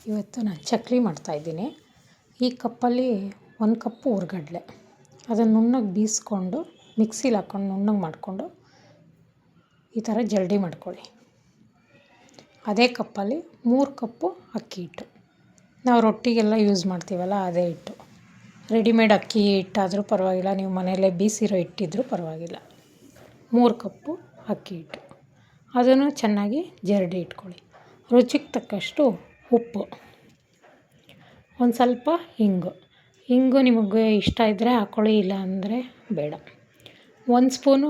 ಇವತ್ತು ನಾನು ಚಕ್ಲಿ ಮಾಡ್ತಾಯಿದ್ದೀನಿ. ಈ ಕಪ್ಪಲ್ಲಿ 1 ಕಪ್ಪು ಹುರ್ಗಡ್ಲೆ, ಅದನ್ನು ನುಣ್ಣಗೆ ಬೀಸ್ಕೊಂಡು ಮಿಕ್ಸಿಲಿ ಹಾಕ್ಕೊಂಡು ನುಣ್ಣಗೆ ಮಾಡಿಕೊಂಡು ಈ ಥರ ಜಲ್ಡಿ ಮಾಡ್ಕೊಳ್ಳಿ. ಅದೇ ಕಪ್ಪಲ್ಲಿ 3 ಕಪ್ಪು ಅಕ್ಕಿ ಹಿಟ್ಟು, ನಾವು ರೊಟ್ಟಿಗೆಲ್ಲ ಯೂಸ್ ಮಾಡ್ತೀವಲ್ಲ ಅದೇ ಹಿಟ್ಟು. ರೆಡಿಮೇಡ್ ಅಕ್ಕಿ ಹಿಟ್ಟಾದರೂ ಪರವಾಗಿಲ್ಲ, ನೀವು ಮನೆಯಲ್ಲೇ ಬೀಸಿರೋ ಹಿಟ್ಟಿದ್ರೂ ಪರವಾಗಿಲ್ಲ. 3 ಕಪ್ಪು ಅಕ್ಕಿ ಹಿಟ್ಟು, ಅದನ್ನು ಚೆನ್ನಾಗಿ ಜರಡಿ ಇಟ್ಕೊಳ್ಳಿ. ರುಚಿಗೆ ತಕ್ಕಷ್ಟು ಉಪ್ಪು, ಒಂದು ಸ್ವಲ್ಪ ಹಿಂಗು ನಿಮಗೆ ಇಷ್ಟ ಇದ್ದರೆ ಹಾಕ್ಕೊಳ್ಳಿ, ಇಲ್ಲ ಅಂದರೆ ಬೇಡ. 1 ಸ್ಪೂನು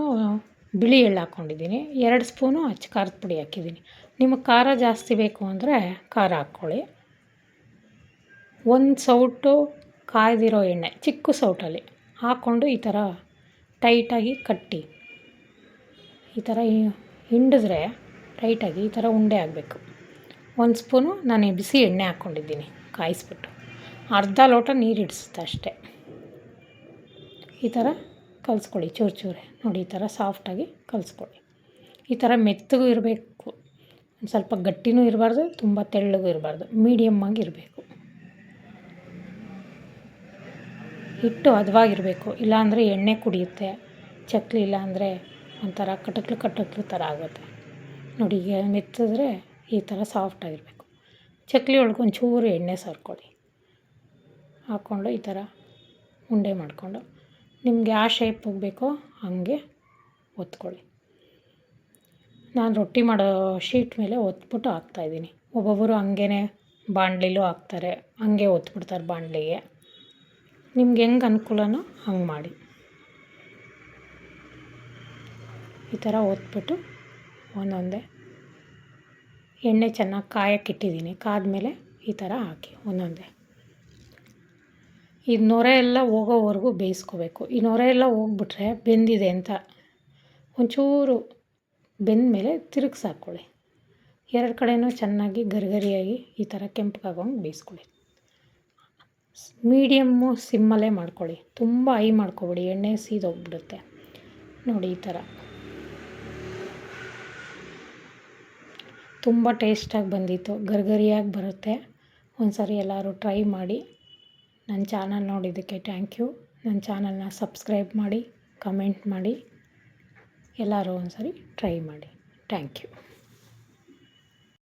ಬಿಳಿ ಎಳ್ಳು ಹಾಕ್ಕೊಂಡಿದ್ದೀನಿ, 2 ಸ್ಪೂನು ಅಚ್ಚ ಖಾರದ ಪುಡಿ ಹಾಕಿದ್ದೀನಿ. ನಿಮಗೆ ಖಾರ ಜಾಸ್ತಿ ಬೇಕು ಅಂದರೆ ಖಾರ ಹಾಕ್ಕೊಳ್ಳಿ. 1 ಸೌಟು ಕಾಯ್ದಿರೋ ಎಣ್ಣೆ ಚಿಕ್ಕ ಸೌಟಲ್ಲಿ ಹಾಕ್ಕೊಂಡು ಈ ಥರ ಟೈಟಾಗಿ ಕಟ್ಟಿ, ಈ ಥರ ಹಿಂಡಿದ್ರೆ ಟೈಟಾಗಿ ಈ ಥರ ಉಂಡೆ ಆಗಬೇಕು. 1 ಸ್ಪೂನು ನಾನು ಬಿಸಿ ಎಣ್ಣೆ ಹಾಕ್ಕೊಂಡಿದ್ದೀನಿ ಕಾಯಿಸ್ಬಿಟ್ಟು, ಅರ್ಧ ಲೋಟ ನೀರು ಇಡಿಸುತ್ತೆ ಅಷ್ಟೇ. ಈ ಥರ ಕಲಿಸ್ಕೊಳ್ಳಿ ಚೂರು ನೋಡಿ, ಈ ಥರ ಸಾಫ್ಟಾಗಿ ಕಲಿಸ್ಕೊಳ್ಳಿ. ಈ ಥರ ಮೆತ್ತಗೂ ಇರಬೇಕು, ಒಂದು ಸ್ವಲ್ಪ ಗಟ್ಟಿನೂ ಇರಬಾರ್ದು, ತುಂಬ ತೆಳ್ಳಗೂ ಇರಬಾರ್ದು, ಮೀಡಿಯಮ್ ಆಗಿ ಇರಬೇಕು. ಹಿಟ್ಟು ಹದವಾಗಿರಬೇಕು, ಇಲ್ಲಾಂದರೆ ಎಣ್ಣೆ ಕುಡಿಯುತ್ತೆ ಚಕ್ಲಿ, ಇಲ್ಲಾಂದರೆ ಒಂಥರ ಕಟಕ್ಲು ಥರ ಆಗುತ್ತೆ ನೋಡಿ. ಈಗ ಮೆತ್ತಿದ್ರೆ ಈ ಥರ ಸಾಫ್ಟಾಗಿರಬೇಕು. ಚಕ್ಲಿ ಒಳಗೆ ಒಂಚೂರು ಎಣ್ಣೆ ಸೇರ್ಕೊಳ್ಳಿ, ಹಾಕ್ಕೊಂಡು ಈ ಥರ ಉಂಡೆ ಮಾಡಿಕೊಂಡು ನಿಮ್ಗೆ ಯಾವ ಶೇಪಿಗೆ ಬೇಕೋ ಹಾಗೆ ಒತ್ಕೊಳ್ಳಿ. ನಾನು ರೊಟ್ಟಿ ಮಾಡೋ ಶೀಟ್ ಮೇಲೆ ಒತ್ಬಿಟ್ಟು ಹಾಕ್ತಾಯಿದ್ದೀನಿ. ಒಬ್ಬೊಬ್ಬರು ಹಂಗೇ ಬಾಣಲಿಲೂ ಹಾಕ್ತಾರೆ, ಹಂಗೆ ಒತ್ಬಿಡ್ತಾರೆ ಬಾಣಲಿಗೆ. ನಿಮ್ಗೆ ಹೆಂಗೆ ಅನುಕೂಲನೋ ಹಂಗೆ ಮಾಡಿ. ಈ ಥರ ಒತ್ಬಿಟ್ಟು ಒಂದೊಂದೇ ಎಣ್ಣೆ ಚೆನ್ನಾಗಿ ಕಾಯಕ್ಕಿಟ್ಟಿದ್ದೀನಿ, ಕಾದ್ಮೇಲೆ ಈ ಥರ ಹಾಕಿ ಒಂದೊಂದೇ. ಈ ನೊರೆ ಎಲ್ಲ ಹೋಗೋವರೆಗೂ ಬೇಯಿಸ್ಕೋಬೇಕು. ಈ ನೊರೆ ಎಲ್ಲ ಹೋಗ್ಬಿಟ್ರೆ ಬೆಂದಿದೆ ಅಂತ ಒಂಚೂರು ಬೆಂದಮೇಲೆ ತಿರುಗಿಸಿ ಹಾಕ್ಕೊಳ್ಳಿ. 2 ಕಡೆಯೂ ಚೆನ್ನಾಗಿ ಗರಿಗರಿಯಾಗಿ ಈ ಥರ ಕೆಂಪಗಾಗೋಂಗೆ ಬೇಯಿಸ್ಕೊಳ್ಳಿ. ಮೀಡಿಯಮ್ಮು ಸಿಮ್ಮಲ್ಲೇ ಮಾಡ್ಕೊಳ್ಳಿ, ತುಂಬ ಹೈ ಮಾಡ್ಕೊಬೇಡಿ, ಎಣ್ಣೆ ಸೀದೋಗ್ಬಿಡುತ್ತೆ ನೋಡಿ. ಈ ಥರ ತುಂಬ ಟೇಸ್ಟಾಗಿ ಬಂದಿತ್ತು, ಗರಿಗರಿಯಾಗಿ ಬರುತ್ತೆ. ಒಂದು ಸಾರಿ ಎಲ್ಲರೂ ಟ್ರೈ ಮಾಡಿ. ನನ್ನ ಚಾನಲ್ ನೋಡಿದ್ದಕ್ಕೆ ಥ್ಯಾಂಕ್ ಯು. ನನ್ನ ಚಾನಲ್ನ ಸಬ್ಸ್ಕ್ರೈಬ್ ಮಾಡಿ, ಕಮೆಂಟ್ ಮಾಡಿ, ಎಲ್ಲರೂ ಒಂದು ಸಾರಿ ಟ್ರೈ ಮಾಡಿ. Thank you.